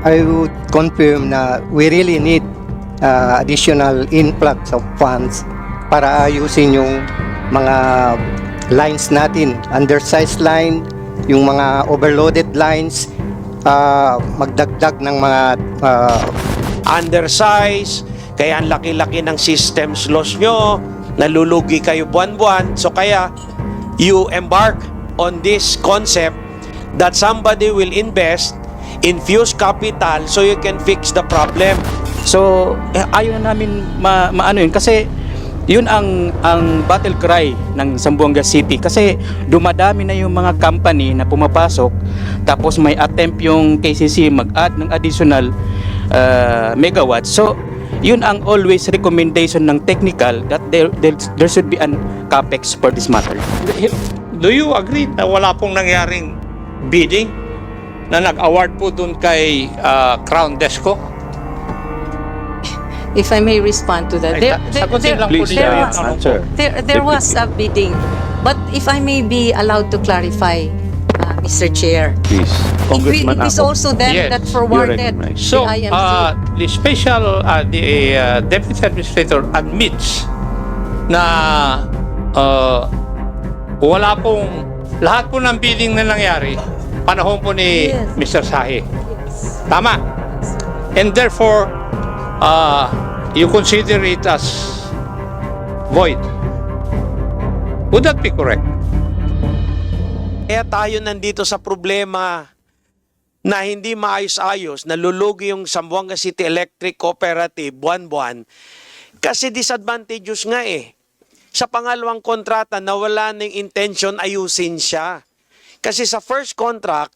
I would confirm na we really need additional influx of funds para ayusin yung mga lines natin, undersized line, yung mga overloaded lines, magdagdag ng mga undersize, kaya ang laki-laki ng systems loss nyo, nalulugi kayo buwan-buwan. So kaya you embark on this concept that somebody will invest, infuse capital so you can fix the problem. So ayaw na namin maano yun kasi yun ang battle cry ng Zamboanga City kasi dumadami na yung mga company na pumapasok tapos may attempt yung KCC mag-add ng additional megawatts. So yun ang always recommendation ng technical that there should be an capex for this matter. Do you agree na wala pong nangyaring bidding na nag-award po dun kay Crown Desco? If I may respond to that, Sagutin lang po please, niya. answer. there was a bidding, but if I may be allowed to clarify, Mr. Chair, Please, Congressman it is Ako. also them Yes, that forwarded recognized. So, the IMC. the special, the Deputy Administrator admits na wala pong, lahat po ng bidding na nangyari, panahon po ni Yes. Mr. Sahi. Tama. And therefore, you consider it as void. Would that be correct? Kaya tayo nandito sa problema na hindi maayos-ayos, nalulugi yung Zamboanga City Electric Cooperative buwan-buwan kasi disadvantageous nga eh. Sa pangalawang kontrata, nawala ng intention ayusin siya. Kasi sa first contract,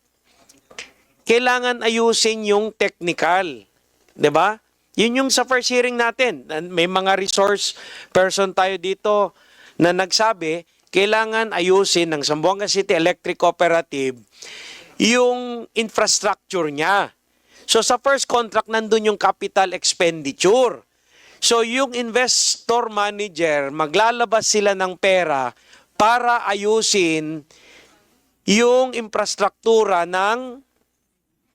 kailangan ayusin yung technical. 'Di ba? Yun yung sa first hearing natin. May mga resource person tayo dito na nagsabi, kailangan ayusin ng Zamboanga City Electric Cooperative yung infrastructure niya. So sa first contract, nandun yung capital expenditure. So yung investor manager, maglalabas sila ng pera para ayusin yung infrastruktura ng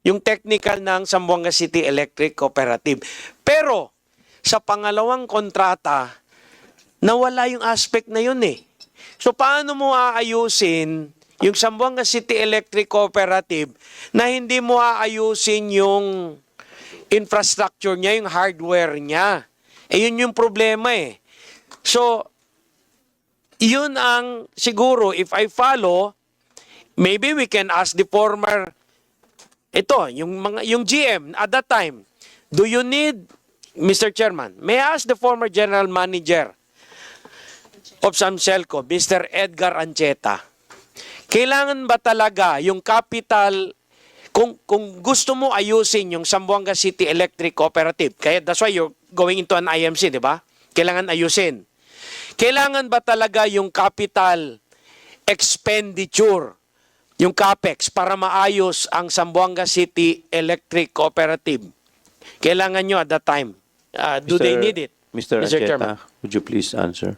yung technical ng Zamboanga City Electric Cooperative. Pero sa pangalawang kontrata, nawala yung aspect na yun eh. So paano mo aayusin yung Zamboanga City Electric Cooperative na hindi mo aayusin yung infrastructure niya, yung hardware niya? Eh yun yung problema eh. So, yun ang siguro, if I follow, maybe we can ask the former, ito, yung GM at that time, do you need, Mr. Chairman, may I ask the former General Manager of Samselco, Mr. Edgar Ancheta, kailangan ba talaga yung capital, kung gusto mo ayusin yung Zamboanga City Electric Cooperative, kaya that's why you're going into an IMC, di ba? Kailangan ayusin. Kailangan ba talaga yung capital expenditure, yung CAPEX, para maayos ang Zamboanga City Electric Cooperative? Kailangan nyo at that time. Do they need it? Mr. Chairman? Ancheta, would you please answer?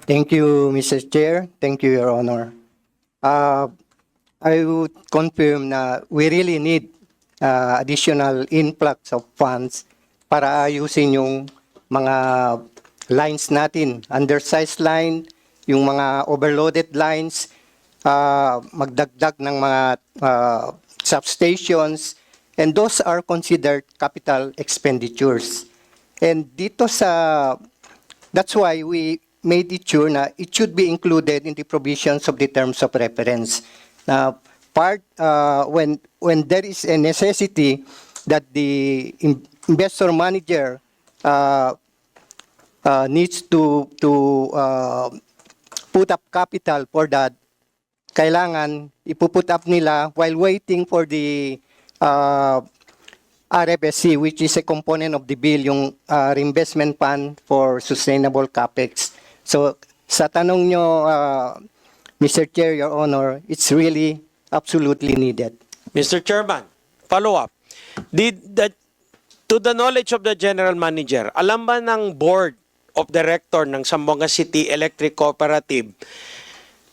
Thank you, Mr. Chair. Thank you, Your Honor. I would confirm na we really need additional influx of funds para ayusin yung mga lines natin, undersized line, yung mga overloaded lines, magdagdag ng mga substations, and those are considered capital expenditures. And dito that's why we made it sure na it should be included in the provisions of the terms of reference. Now, when there is a necessity that the investor manager needs to put up capital for that, kailangan ipuput up nila while waiting for the RFSC, which is a component of the bill, yung reinvestment fund for sustainable capex. So sa tanong nyo, Mr. Chair, Your Honor, it's really absolutely needed. Mr. Chairman, follow up. To the knowledge of the General Manager, alam ba ng Board of Director ng Zamboanga City Electric Cooperative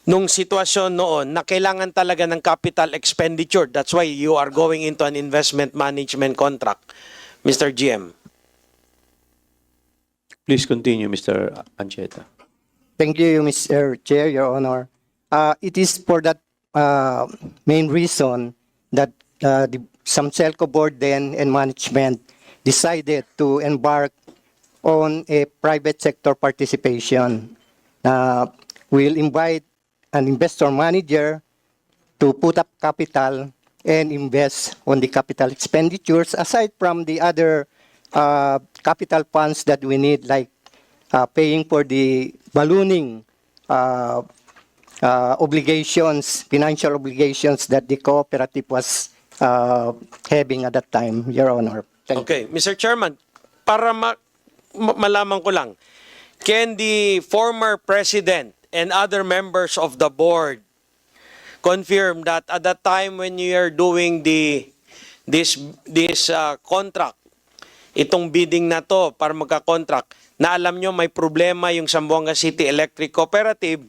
nung sitwasyon noon na kailangan talaga ng capital expenditure. That's why you are going into an investment management contract, Mr. GM. Please continue, Mr. Ancheta. Thank you, Mr. Chair, Your Honor. It is for that main reason that the Samselco board then and management decided to embark on a private sector participation. We'll invite an investor manager to put up capital and invest on the capital expenditures aside from the other capital funds that we need, like paying for the ballooning obligations, financial obligations that the cooperative was having at that time, Your Honor. Thank you. Okay, Mr. Chairman, para malaman ko lang, can the former president and other members of the board confirm that at that time when you are doing this contract, itong bidding na to para magka-contract, na alam nyo may problema yung Zamboanga City Electric Cooperative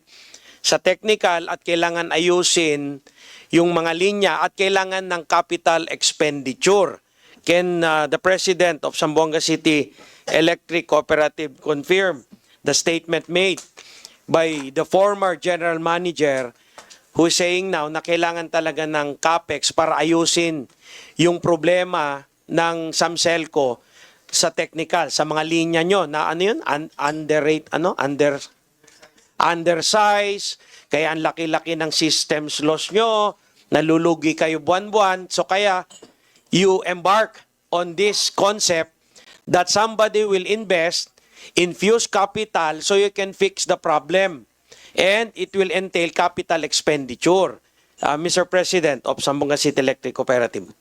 sa technical at kailangan ayusin yung mga linya at kailangan ng capital expenditure? Can the president of Zamboanga City Electric Cooperative confirm the statement made by the former general manager who is saying now na kailangan talaga ng CAPEX para ayusin yung problema ng Samselco sa technical, sa mga linya nyo na ano yun? Undersize, kaya ang laki-laki ng systems loss nyo, nalulugi kayo buwan-buwan. So kaya you embark on this concept that somebody will invest, infuse capital so you can fix the problem. And it will entail capital expenditure. Mr. President of Zamboanga City Electric Cooperative.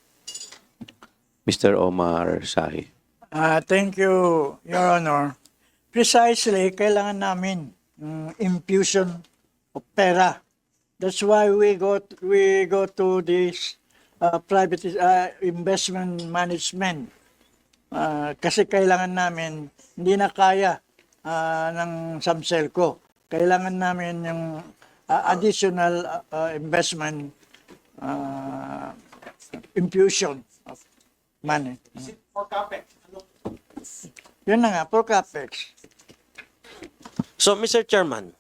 Mr. Omar Sahi. Thank you, Your Honor. Precisely, kailangan namin infusion of pera. That's why we go to this private investment management. Kasi kailangan namin, hindi na kaya ng Samselco. Kailangan namin yung additional investment infusion of money. Is it for CAPEX? Yun na nga, for CAPEX. So, Mr. Chairman,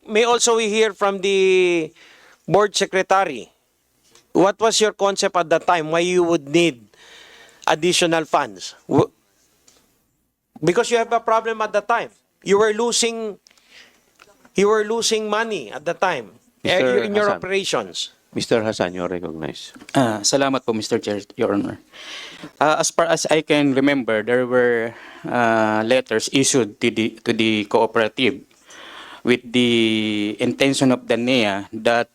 may also we hear from the board secretary. What was your concept at that time? Why you would need additional funds? Because you have a problem at that time. You were losing money at the time Mr. in your Hassan. operations. Mr. Hassan, you're recognized. Salamat po, Mr. Chair, Your Honor. As far as I can remember, there were letters issued to the cooperative with the intention of the NEA that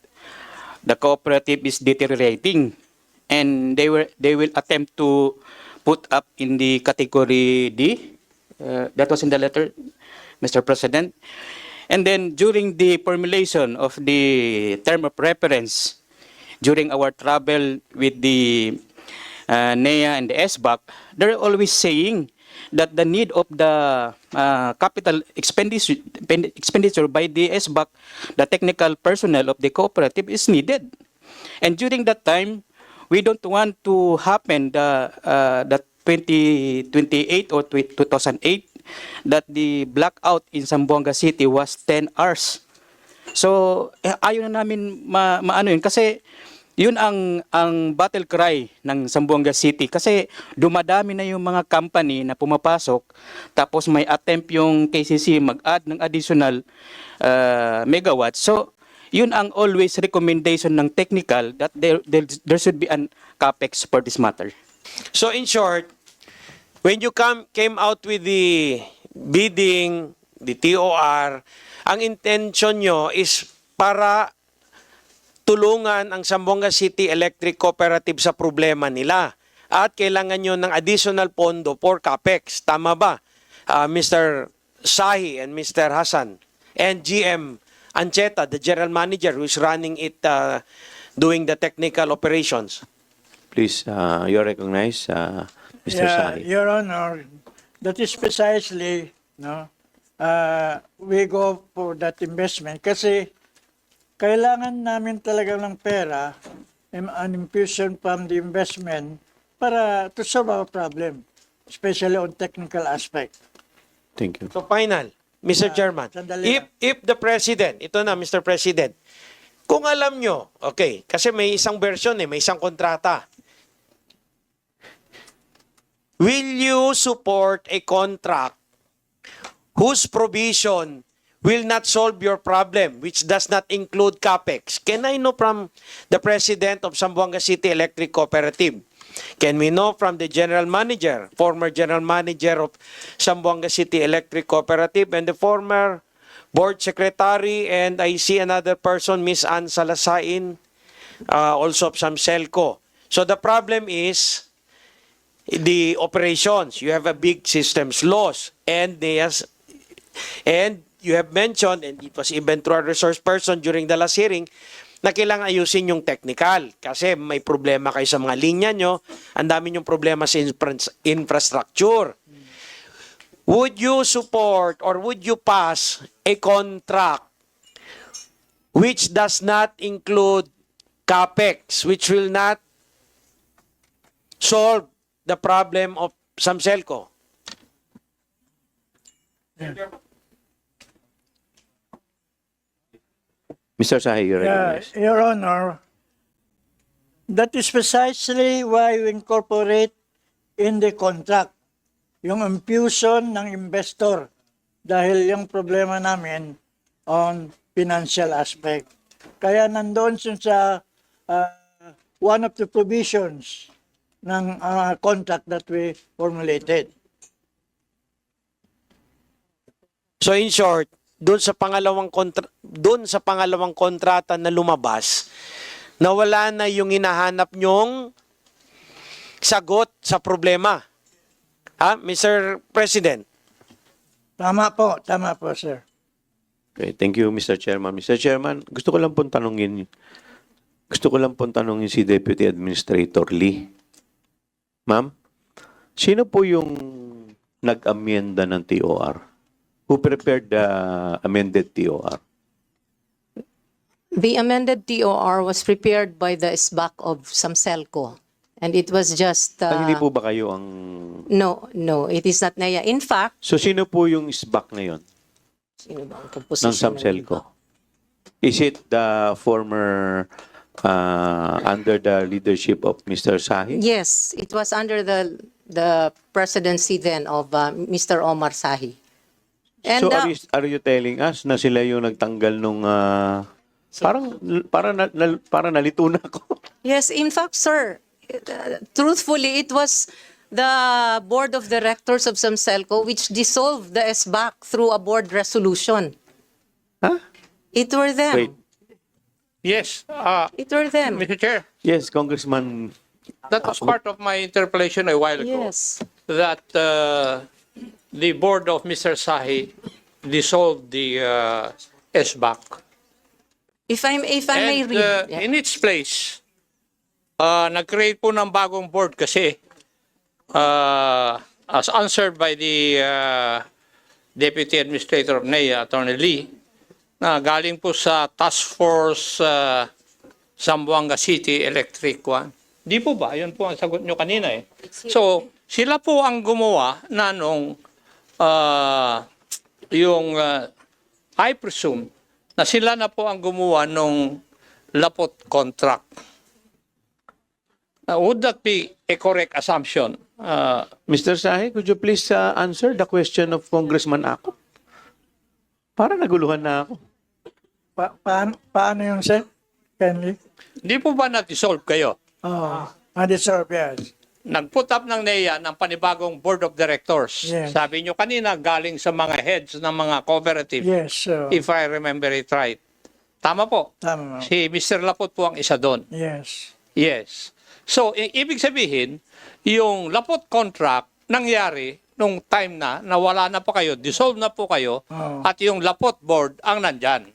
the cooperative is deteriorating and they will attempt to put up in the category D. That was in the letter, Mr. President. And then during the formulation of the term of reference, during our travel with the NEA and the SBAC, they're always saying that the need of the capital expenditure by the SBAC, the technical personnel of the cooperative, is needed. And during that time, we don't want to happen the 2028 or 2008 that the blackout in Zamboanga City was 10 hours. So, ayaw na namin maano yun kasi yun ang battle cry ng Zamboanga City kasi dumadami na yung mga company na pumapasok tapos may attempt yung KCC mag-add ng additional megawatts. So, yun ang always recommendation ng technical that there should be an CAPEX for this matter. So in short, when you came out with the bidding, the TOR, ang intention nyo is para tulungan ang Zamboanga City Electric Cooperative sa problema nila. At kailangan nyo ng additional pondo for CAPEX. Tama ba? Mr. Sahi and Mr. Hassan and GM Ancheta, the general manager who is running it, doing the technical operations. Please, you're recognized, Mr. Sahi. Your Honor, that is precisely, no, we go for that investment kasi kailangan namin talaga ng pera, an infusion from the investment para to solve our problem, especially on technical aspect. Thank you. So final, Mr. Chairman, sandali if the President, ito na Mr. President, kung alam nyo, okay, kasi may isang version may isang kontrata. Will you support a contract whose provision will not solve your problem, which does not include CAPEX? Can I know from the President of Zamboanga City Electric Cooperative? Can we know from the General Manager, former General Manager of Zamboanga City Electric Cooperative, and the former Board Secretary, and I see another person, Ms. Ann Salasain, also of Samselco. So the problem is the operations. You have a big systems loss, and you have mentioned, and it was even through a resource person during the last hearing, na kailangan ayusin yung technical. Kasi may problema kayo sa mga linya nyo, ang dami yung problema sa infrastructure. Would you support or would you pass a contract which does not include CAPEX, which will not solve the problem of Samselco? Mr. Sahi, you're recognized. Your Honor, that is precisely why we incorporate in the contract yung infusion ng investor dahil yung problema namin on financial aspect. Kaya nandoon sa one of the provisions ng contract that we formulated. So in short, doon sa pangalawang kontrata na lumabas, nawala na yung hinahanap nyong sagot sa problema. Ha, Mr. President? Tama po, sir. Okay, thank you, Mr. Chairman. Mr. Chairman, gusto ko lang pong tanungin si Deputy Administrator Lee. Ma'am, sino po yung nag-amyenda ng TOR? Who prepared the amended TOR? The amended TOR was prepared by the SBAC of Samselco. And it was just... Hindi po ba kayo ang... No, it is not NAIA. In fact... So, sino po yung SBAC na yon Sino ba ang ng composition Samselco? Is it the former under the leadership of Mr. Sahi? Yes, it was under the presidency then of Mr. Omar Sahi. And So are you telling us na sila yung nagtanggal nung parang nalito na ako. yes, in fact, sir, truthfully, it was the board of directors of Samselco which dissolved the SBAC through a board resolution. Huh? It were them. Wait. Yes, It were them. Mr. Chair, Yes, Congressman. that was part of my interpellation a while ago. Yes. That the board of Mr. Sahi dissolved the SBAC. If I may And read. Yeah. in its place, nag-create po ng bagong board kasi as answered by the Deputy Administrator of NAIA, Attorney Lee, na galing po sa Task Force Zamboanga City Electric One. Di po ba? Yun po ang sagot nyo kanina eh. So, sila po ang gumawa na nung I presume na sila na po ang gumawa nung lapot contract. Would that be a correct assumption? Mr. Sahi, could you please answer the question of Congressman Ako? Para naguluhan na ako. Paano yung sir? Kenley? Di po ba na-dissolve kayo? Undeserved, yes. Nag-put up ng NAIA ng panibagong board of directors. Yes. Sabi nyo kanina, galing sa mga heads ng mga cooperative, Yes, if I remember it right. Tama po. tama. Si Mr. Lapot po ang isa doon. Yes. Yes. So, ibig sabihin, yung Lapot contract nangyari nung time na wala na po kayo, dissolve na po kayo, Oh. at yung Lapot board ang nandyan.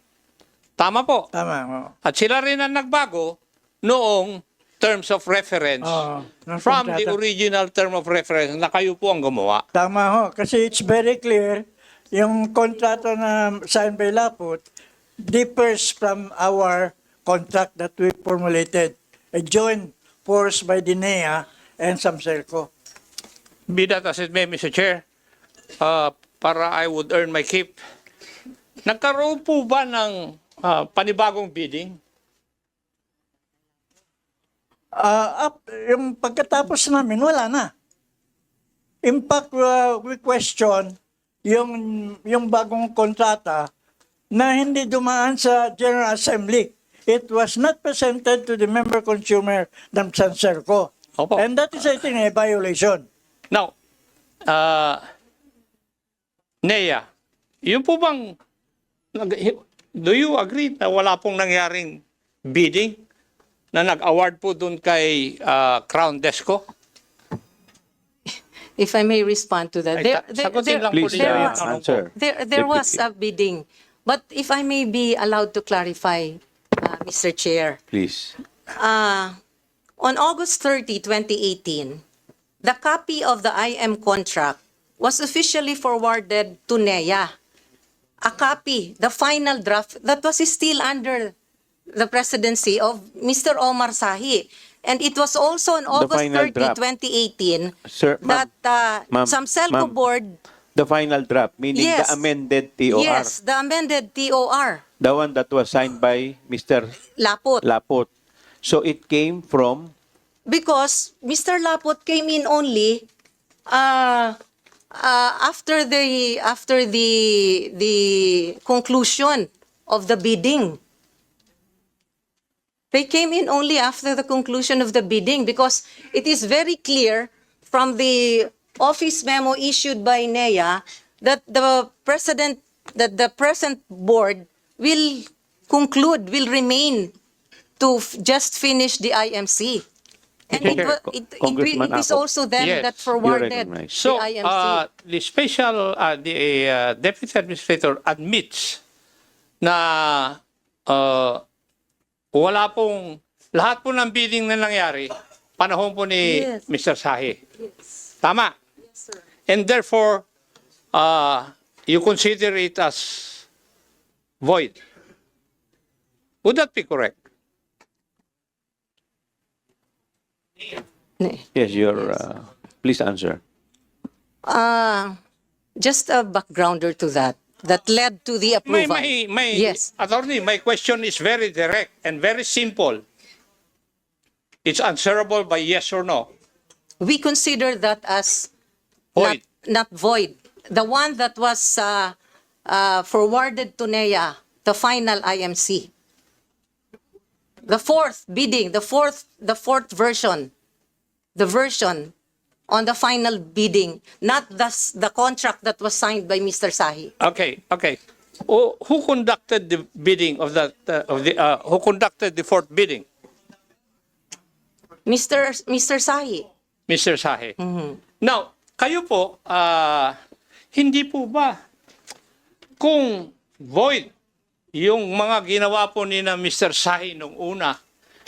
Tama po. Tama. At sila rin ang nagbago noong terms of reference from the original term of reference na kayo po ang gumawa. Tama ho. Kasi it's very clear, yung kontrato na signed by Laput, differs from our contract that we formulated, a joint force by the NEA and Samselco. Be that as it may, Mr. Chair, para I would earn my keep, nagkaroon po ba ng panibagong bidding? Yung pagkatapos namin, wala na. In fact, we question yung bagong kontrata na hindi dumaan sa General Assembly. It was not presented to the member consumer ng Samselco. Opo. And that is, I think, a violation. Now, NEA, yun po bang, do you agree na wala pong nangyaring bidding na nag-award po dun kay Crown Desco? If I may respond to that. Sagutin lang po Please ninyo yung tanong ko. answer. There was Deputy. a bidding. But if I may be allowed to clarify, Mr. Chair. Please. On August 30, 2018, the copy of the IM contract was officially forwarded to NEA. A copy, the final draft, that was still under the presidency of Mr. Omar Sahi. And it was also on August final 30, draft. 2018, Sir, ma'am, that ma'am, Samselco ma'am. board, The final draft, meaning Yes. the amended TOR. yes, the amended TOR, The one that was signed by Mr. Lapot. Lapot. So it came from Because Mr. Lapot came in only after the conclusion of the bidding. They came in only after the conclusion of the bidding because it is very clear from the office memo issued by NEA that the present board will remain to just finish the IMC. And Congressman it is Ako. also them Yes. that forwarded recognized. the So, IMC. the special, the Deputy Administrator admits na wala pong, lahat po ng bidding na nangyari, panahon po ni Yes. Mr. Sahi. Yes. Tama. Yes, sir. And therefore, you consider it as void. Would that be correct? yes, your please answer. Just a backgrounder to that led to the approval. Yes. Attorney, my question is very direct and very simple. It's answerable by yes or no. We consider that as Void. not void. The one that was forwarded to NEA, the final IMC. The fourth bidding, the fourth version, the version on the final bidding, not the contract that was signed by Mr. Sahi. Okay. Who conducted the bidding of that? Who conducted the fourth bidding? Mr. Sahi. Mr. Sahi. Now, kayo po, hindi po ba kung void yung mga ginawa po ni na Mr. Sahi nung una,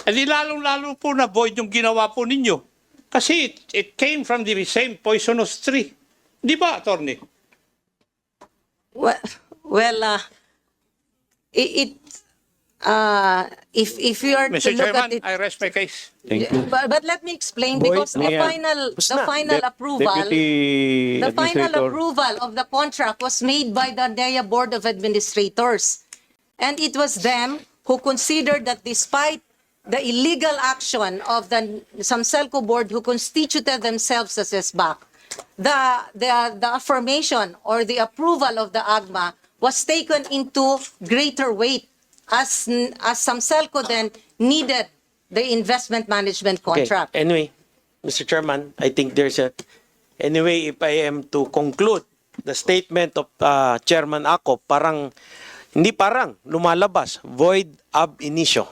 edi lalong-lalo po na void yung ginawa po ninyo. Kasi it came from the same poisonous tree. Di ba, Attorney? If you are to Mr. look at Chairman, it, I rest my case. Thank you. but let me explain because the Mayor. final approval. Deputy The final Administrator. approval of the contract was made by the NEA Board of Administrators. And it was them who considered that despite the illegal action of the Samselco Board who constituted themselves as SBAC, the affirmation or the approval of the AGMA was taken into greater weight as Samselco then needed the investment management contract. Okay. Anyway, Mr. Chairman, I think there's a... Anyway, if I am to conclude the statement of Chairman Ako, lumalabas, void ab initio.